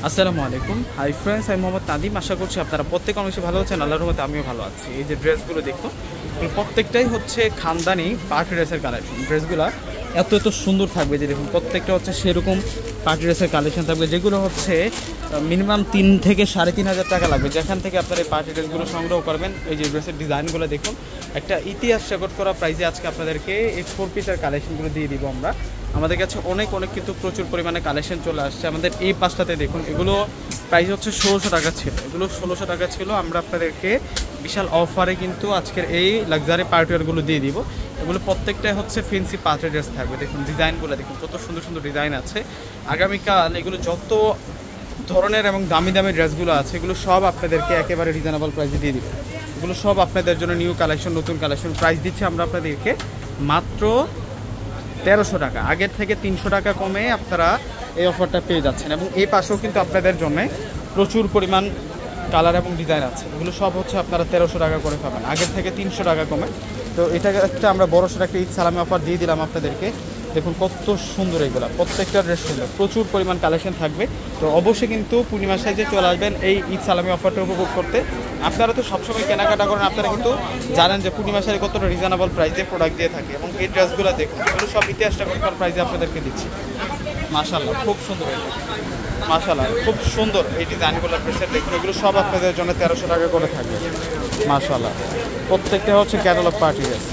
আসসালামু আলাইকুম। Hi friends, আমি মোহাম্মদ নাদিম। আশা করছি আপনারা প্রত্যেক অংশে ভালো আছেন। আল্লাহর রহমতে আমিও ভালো আছি। এই যে ড্রেসগুলো দেখুন, প্রত্যেকটাই হচ্ছে খানদানি পার্টি ড্রেসের কালেকশন। ড্রেসগুলো এত এত সুন্দর থাকবে যে দেখুন, প্রত্যেকটা হচ্ছে সেরকম পার্টি ড্রেসের কালেকশন থাকবে, যেগুলো হচ্ছে মিনিমাম 3 থেকে 3,500 টাকা লাগবে। যেখান থেকে আপনারা এই পার্টি ড্রেসগুলো সংগ্রহ করবেন। এই যে ড্রেসের ডিজাইনগুলো দেখুন, একটা ইতিহাস রেকর্ড করা প্রাইসে আজকে আপনাদেরকে এই 4 পিসের কালেকশনগুলো দিয়ে দিব আমরা। আমাদের কাছে অনেক কিন্তু প্রচুর পরিমাণে কালেকশন চলে আসছে। আমাদের এই পাঁচটাতে দেখুন, এগুলো প্রাইস হচ্ছে 1600 টাকা ছিল। এগুলো 1600 টাকা ছিল। আমরা আপনাদেরকে বিশাল অফারে কিন্তু আজকের এই লাক্সারি পার্টিওয়ারগুলো দিয়ে দিব। এগুলো প্রত্যেকটাই হচ্ছে ফেন্সি পার্টি ড্রেস থাকবে। দেখুন ডিজাইনগুলো দেখুন, কত সুন্দর সুন্দর ডিজাইন আছে। আগামীকাল এগুলো যত ধরনের এবং দামি দামি ড্রেসগুলো আছে, এগুলো সব আপনাদেরকে একেবারে রিজনেবল প্রাইসে দিয়ে দিব। এগুলো সব আপনাদের জন্য নিউ কালেকশন, নতুন কালেকশন। প্রাইস দিচ্ছি আমরা আপনাদেরকে মাত্র 1300 টাকা। আগের থেকে 300 টাকা কমে আপনারা এই অফারটা পেয়ে যাচ্ছেন। এবং এই পাশেও কিন্তু আপনাদের জন্য প্রচুর পরিমাণ কালার এবং ডিজাইন আছে। এগুলো সব হচ্ছে আপনারা 1300 টাকা করে পাবেন, আগের থেকে 300 টাকা কমে। তো এটা একটা আমরা বড়সড় একটা ঈদ সালামি অফার দিয়ে দিলাম আপনাদেরকে। দেখুন কত সুন্দর এগুলো, প্রত্যেকটা ড্রেস সুন্দর, প্রচুর পরিমাণ কালেকশন থাকবে। তো অবশ্যই কিন্তু পূর্ণিমা সাইজে চলে আসবেন এই ঈদ সালামি অফারটা উপভোগ করতে। আপনারা তো সবসময় কেনাকাটা করেন, আপনারা কিন্তু জানেন যে পূর্ণিমা সাইজে কতটা রিজনেবল প্রাইসে প্রোডাক্ট দিয়ে থাকে। এবং এই ড্রেসগুলো দেখুন, এগুলো সব ইতিহাসটা করার প্রাইসে আপনাদেরকে দিচ্ছি। মাশাআল্লাহ, খুব সুন্দর, মাশাআল্লাহ খুব সুন্দর এই ডিজাইনগুলো ড্রেসের দেখুন। এগুলো সব আপনাদের জন্য 1300 টাকা করে থাকবে। মাশাআল্লাহ, প্রত্যেকটা হচ্ছে ক্যাটালগ পার্টি ড্রেস।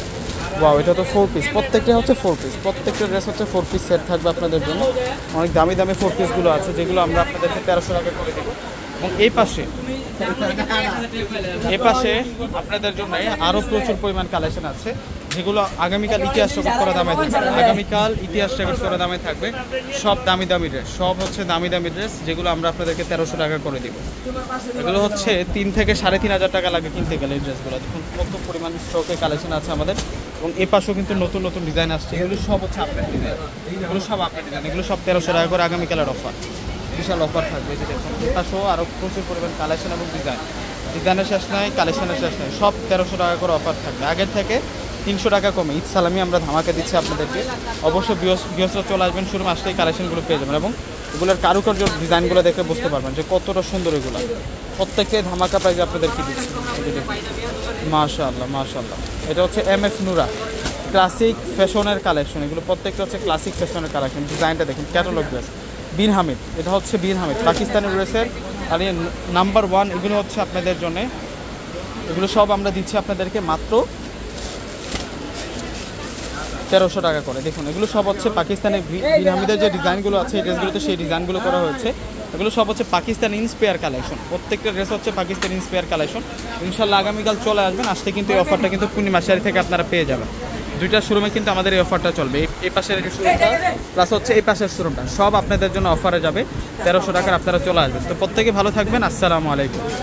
ওয়াও, এটা তো 4 পিস, প্রত্যেকটা হচ্ছে 4 পিস। প্রত্যেকটা ড্রেস হচ্ছে 4 পিস সেট থাকবে আপনাদের জন্য। অনেক দামি দামি 4 পিসগুলো আছে, যেগুলো আমরা আপনাদেরকে 1300 টাকা করে দেবো। এবং এই পাশে আপনাদের জন্য আরও প্রচুর পরিমাণ কালেকশন আছে, যেগুলো আগামীকাল ইতিহাস রেকর্ড করা দামে থাকবে। আগামীকাল ইতিহাস রেকর্ড করা দামে থাকবে। সব দামি দামি ড্রেস, সব হচ্ছে দামি দামি ড্রেস, যেগুলো আমরা আপনাদেরকে 1300 টাকা করে দিব। এগুলো হচ্ছে 3 থেকে 3,500 টাকা লাগে কিনতে গেলে এই ড্রেসগুলো। দেখুন কত পরিমাণ স্টকে কালেকশন আছে আমাদের। এবং এ পাশেও কিন্তু নতুন নতুন ডিজাইন আসছে। এগুলো সব হচ্ছে আপনার ডিজাইন, এগুলো সব আপনার ডিজাইন। এগুলো সব 1300 টাকা করে আগামীকালের অফার, বিশাল অফার থাকবে। যে দেখুন এ পাশেও আরও প্রচুর পরিমাণ কালেকশন এবং ডিজাইনের শেষ নাই, কালেকশনের শেষ নাই। সব 1300 টাকা করে অফার থাকবে, আগের থেকে 300 টাকা কমে ঈদ সালামি আমরা ধামাকা দিচ্ছি আপনাদেরকে। অবশ্যই বৃহস্পতি চলে আসবেন, শুরু আসলেই কালেকশনগুলো পেয়ে যাবেন। এবং এগুলোর কারুকার্য ডিজাইনগুলো দেখে বুঝতে পারবেন যে কতটা সুন্দর এগুলো। প্রত্যেককে ধামাকা প্রাইজে আপনাদেরকে দিচ্ছি। মাশাআল্লাহ মাশাআল্লাহ, এটা হচ্ছে MF নুরা ক্লাসিক ফ্যাশনের কালেকশন। এগুলো প্রত্যেকটা হচ্ছে ক্লাসিক ফ্যাশনের কালেকশন। ডিজাইনটা দেখুন, ক্যাটালগ ড্রেস বিন হামিদ, এটা হচ্ছে বিন হামিদ পাকিস্তানি ড্রেসের আর নাম্বার 1। এগুলো হচ্ছে আপনাদের জন্য, এগুলো সব আমরা দিচ্ছি আপনাদেরকে মাত্র 1300 টাকা করে। দেখুন এগুলো সব হচ্ছে পাকিস্তানি বিন হামিদের যে ডিজাইনগুলো আছে এই ড্রেসগুলোতে, সেই ডিজাইনগুলো করা হয়েছে। এগুলো সব হচ্ছে পাকিস্তান ইন্সপায়ার কালেকশন। প্রত্যেকটা ড্রেস হচ্ছে পাকিস্তান ইন্সপায়ার কালেকশন। ইনশাল্লাহ আগামীকাল চলে আসবেন। আসতে কিন্তু এই অফারটা কিন্তু পূর্ণিমা শাড়ি থেকে আপনারা পেয়ে যাবেন। দুইটা শোরুমে কিন্তু আমাদের এই অফারটা চলবে। এই পাশের শোরুমটা প্লাস হচ্ছে এই পাশের শোরুমটা, সব আপনাদের জন্য অফারে যাবে 1300 টাকার। আপনারা চলে আসবেন। তো প্রত্যেকে ভালো থাকবেন। আসসালামু আলাইকুম।